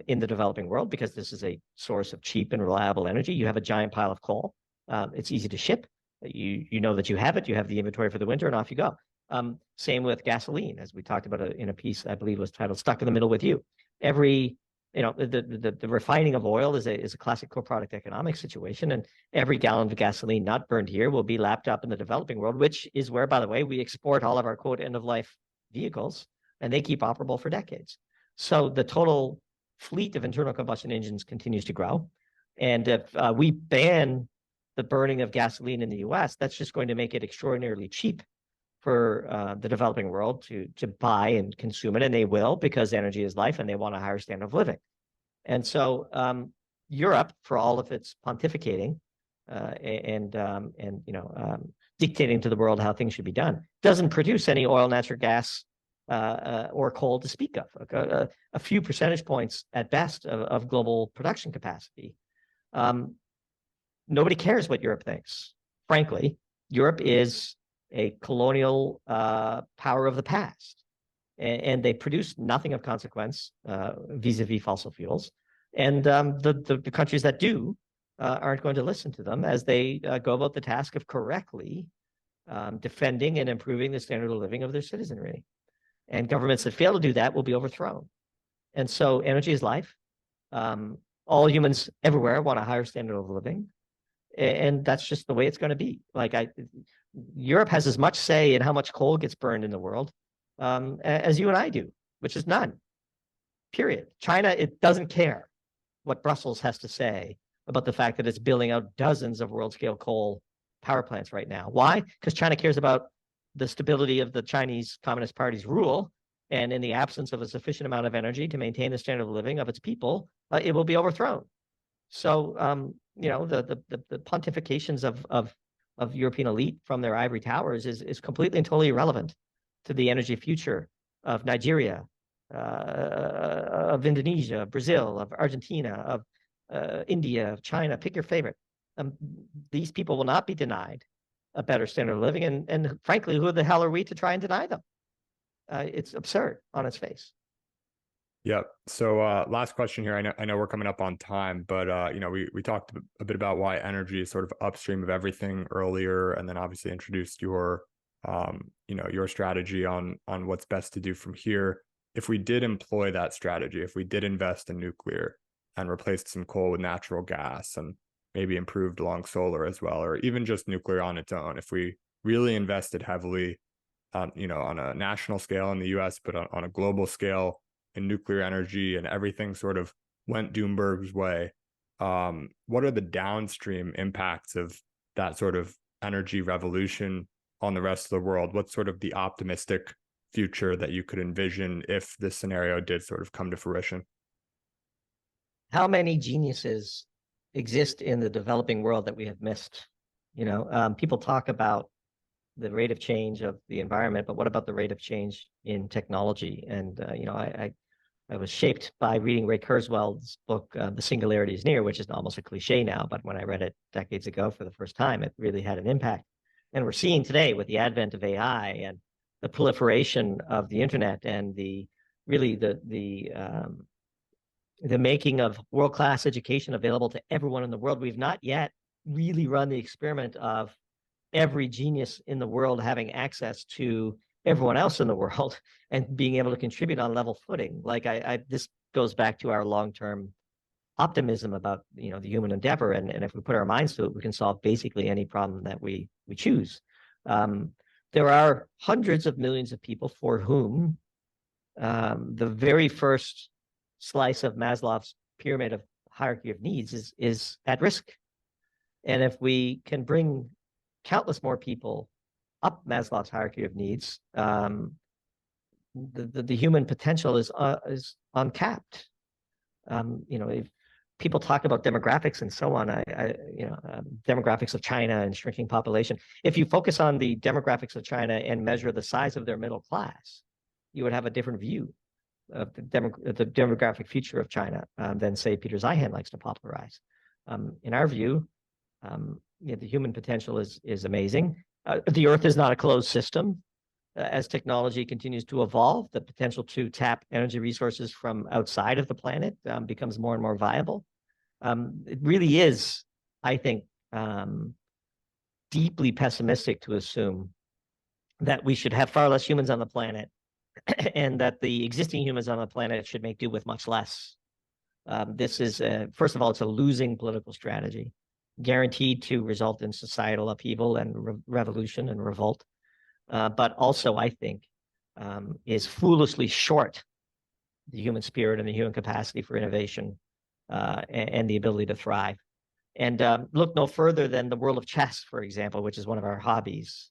in the developing world because this is a source of cheap and reliable energy. You have a giant pile of coal. It's easy to ship. You know that you have it. You have the inventory for the winter, and off you go. Same with gasoline, as we talked about in a piece I believe was titled "Stuck in the Middle with You." The refining of oil is a classic co-product economic situation, and every gallon of gasoline not burned here will be lapped up in the developing world, which is where, by the way, we export all of our quote end of life vehicles, and they keep operable for decades. So the total fleet of internal combustion engines continues to grow, and if we ban the burning of gasoline in the U.S., that's just going to make it extraordinarily cheap for the developing world to buy and consume it, and they will, because energy is life and they want a higher standard of living. And so Europe, for all of its pontificating and dictating to the world how things should be done, doesn't produce any oil, natural gas, or coal to speak of, a few percentage points at best of global production capacity. Nobody cares what Europe thinks. Frankly, Europe is a colonial power of the past, and they produce nothing of consequence vis-a-vis fossil fuels. And the countries that do aren't going to listen to them as they go about the task of correctly defending and improving the standard of living of their citizenry. And governments that fail to do that will be overthrown. And so energy is life. All humans everywhere want a higher standard of living. And that's just the way it's going to be. Europe has as much say in how much coal gets burned in the world as you and I do, which is none, period. China, it doesn't care what Brussels has to say about the fact that it's building out dozens of world-scale coal power plants right now. Why? Because China cares about the stability of the Chinese Communist Party's rule, and in the absence of a sufficient amount of energy to maintain the standard of living of its people, it will be overthrown. So, the pontifications of European elite from their ivory towers is completely and totally irrelevant to the energy future of Nigeria, of Indonesia, Brazil, of Argentina, of India, of China. Pick your favorite. These people will not be denied a better standard of living. And frankly, who the hell are we to try and deny them? It's absurd on its face. Yep. So last question here. I know we're coming up on time, but we talked a bit about why energy is sort of upstream of everything earlier, and then obviously introduced your your strategy on what's best to do from here. If we did employ that strategy, if we did invest in nuclear and replaced some coal with natural gas and maybe improved along solar as well, or even just nuclear on its own, if we really invested heavily on a national scale in the US, but on a global scale in nuclear energy, and everything sort of went Doomberg's way, what are the downstream impacts of that sort of energy revolution on the rest of the world? What's sort of the optimistic future that you could envision if this scenario did sort of come to fruition? How many geniuses exist in the developing world that we have missed? People talk about the rate of change of the environment, but what about the rate of change in technology? And I was shaped by reading Ray Kurzweil's book, The Singularity is Near, which is almost a cliche now, but when I read it decades ago for the first time, it really had an impact. And we're seeing today with the advent of AI and the proliferation of the internet and the making of world-class education available to everyone in the world. We've not yet really run the experiment of every genius in the world having access to everyone else in the world and being able to contribute on level footing. This goes back to our long-term optimism about the human endeavor, and if we put our minds to it, we can solve basically any problem that we choose. There are hundreds of millions of people for whom the very first slice of Maslow's pyramid of hierarchy of needs is at risk. And if we can bring countless more people up Maslow's hierarchy of needs, the human potential is uncapped. If people talk about demographics and so on, demographics of China and shrinking population. If you focus on the demographics of China and measure the size of their middle class, you would have a different view of the demographic future of China than, say, Peter Zeihan likes to popularize. In our view, the human potential is amazing. The Earth is not a closed system. As technology continues to evolve, the potential to tap energy resources from outside of the planet becomes more and more viable. It really is, I think, deeply pessimistic to assume that we should have far less humans on the planet and that the existing humans on the planet should make do with much less. This is, first of all, it's a losing political strategy, guaranteed to result in societal upheaval and revolution and revolt. But also, I think, is foolishly short the human spirit and the human capacity for innovation and the ability to thrive. And look no further than the world of chess, for example, which is one of our hobbies.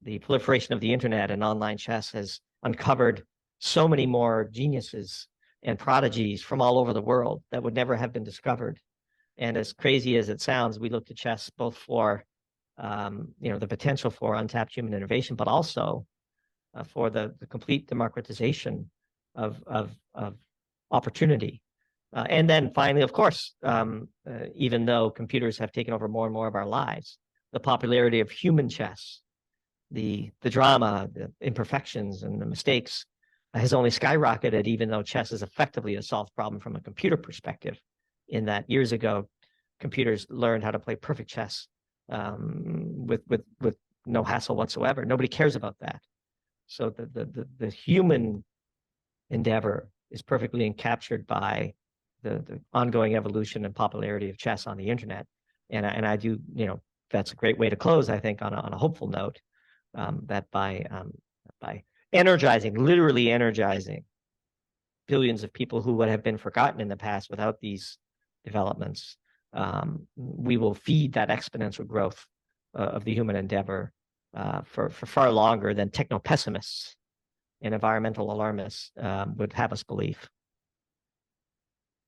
The proliferation of the internet and online chess has uncovered so many more geniuses and prodigies from all over the world that would never have been discovered. And as crazy as it sounds, we look to chess both for the potential for untapped human innovation, but also for the complete democratization of opportunity. And then finally, of course, even though computers have taken over more and more of our lives, the popularity of human chess, the drama, the imperfections, and the mistakes has only skyrocketed, even though chess is effectively a solved problem from a computer perspective. In that years ago, computers learned how to play perfect chess with no hassle whatsoever. Nobody cares about that. So the human endeavor is perfectly encaptured by the ongoing evolution and popularity of chess on the internet. And I do, that's a great way to close, I think, on a hopeful note, that by literally energizing billions of people who would have been forgotten in the past without these developments, we will feed that exponential growth of the human endeavor for far longer than techno-pessimists and environmental alarmists would have us believe.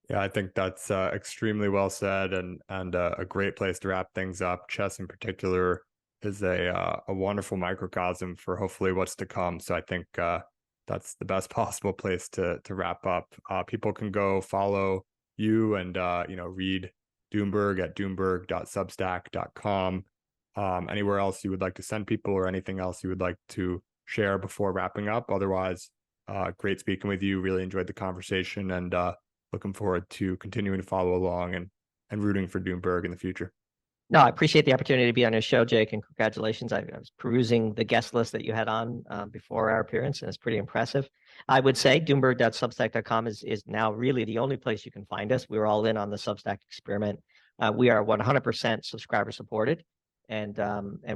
Yeah, I think that's extremely well said, and a great place to wrap things up. Chess in particular is a wonderful microcosm for hopefully what's to come. So I think that's the best possible place to wrap up. People can go follow you and read Doomberg at doomberg.substack.com. Anywhere else you would like to send people, or anything else you would like to share before wrapping up? Otherwise, great speaking with you. Really enjoyed the conversation, and looking forward to continuing to follow along and rooting for Doomberg in the future. No, I appreciate the opportunity to be on your show, Jake, and congratulations. I was perusing the guest list that you had on before our appearance, and it's pretty impressive. I would say doomberg.substack.com is now really the only place you can find us. We were all in on the Substack experiment. We are 100% subscriber supported, and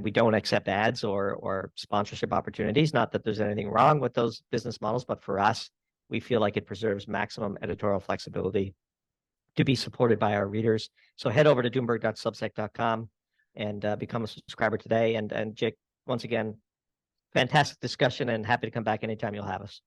we don't accept ads or sponsorship opportunities. Not that there's anything wrong with those business models, but for us, we feel like it preserves maximum editorial flexibility to be supported by our readers. So head over to doomberg.substack.com and become a subscriber today. And Jake, once again, fantastic discussion, and happy to come back anytime you'll have us.